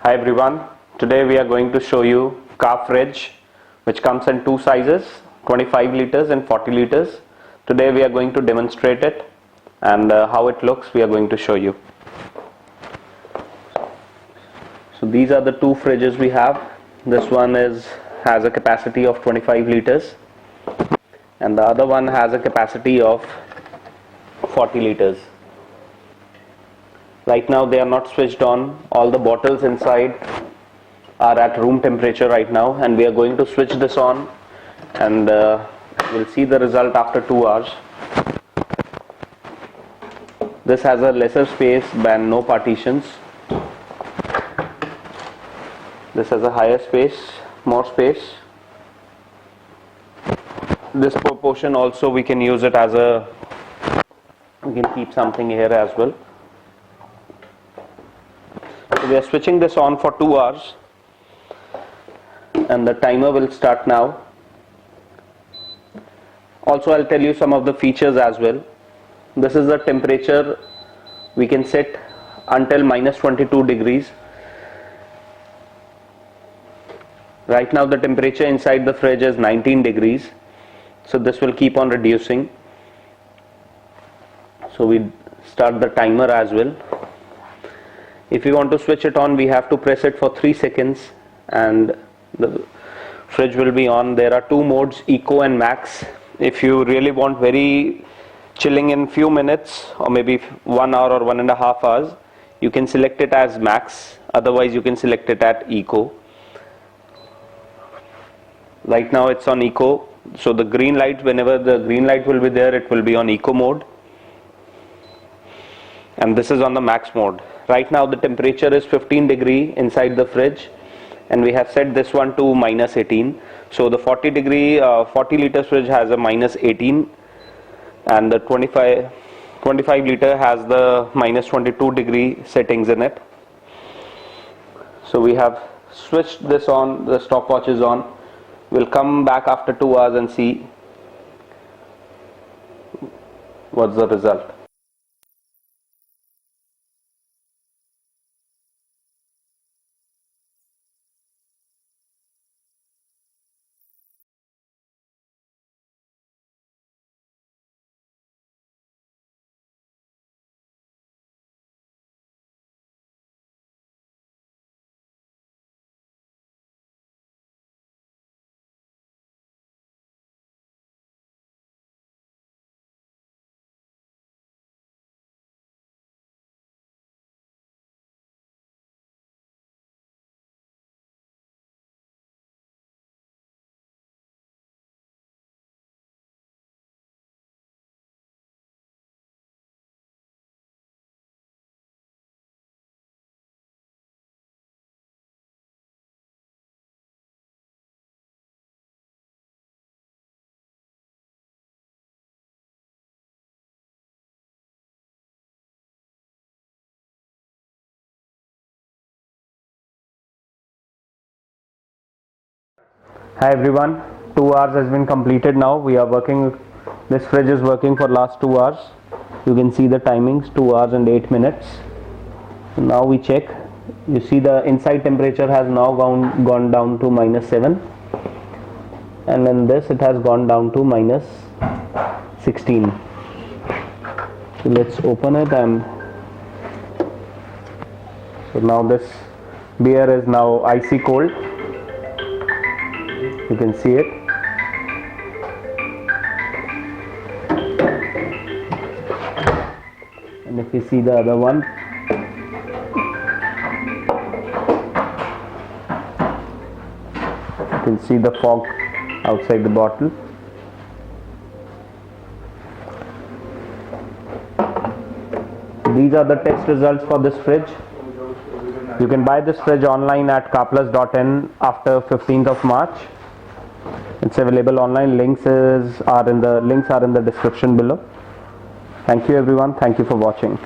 Hi everyone, today we are going to show you car fridge which comes in two sizes, 25 liters and 40 liters. Today we are going to demonstrate it and how it looks we are going to show you. So these are the two fridges we have. This one has a capacity of 25 liters and the other one has a capacity of 40 liters. Right now they are not switched on. All the bottles inside are at room temperature right now, and we are going to switch this on and we'll see the result after 2 hours. This has a lesser space than no partitions. This has a higher space, more space. This portion also we can use it as we can keep something here as well. So we are switching this on for 2 hours and the timer will start now. Also I'll tell you some of the features as well. This is the temperature we can set until minus 22 degrees. Right now the temperature inside the fridge is 19 degrees. So this will keep on reducing. So we start the timer as well. If you want to switch it on, we have to press it for 3 seconds and the fridge will be on. There are two modes, Eco and Max. If you really want very chilling in few minutes or maybe 1 hour or 1.5 hours, you can select it as Max. Otherwise you can select it at Eco. Right now it's on Eco. So the green light, whenever the green light will be there, it will be on Eco mode. And this is on the Max mode. Right now the temperature is 15 degree inside the fridge and we have set this one to minus 18. So the 40 liter fridge has a minus 18 and the 25 liter has the minus 22 degree settings in it. So we have switched this on, the stopwatch is on. We'll come back after 2 hours and see what's the result. Hi everyone, 2 hours has been completed now. We are working, this fridge is working for last 2 hours. You can see the timings, 2 hours and 8 minutes. So now we check. You see the inside temperature has now gone down to minus 7. And then this it has gone down to minus 16. So let's open it and so now this beer is now icy cold. You can see it. And if you see the other one, you can see the fog outside the bottle. These are the test results for this fridge. You can buy this fridge online at carplus.in after 15th of March. It's available online. Links are in the description below. Thank you everyone. Thank you for watching.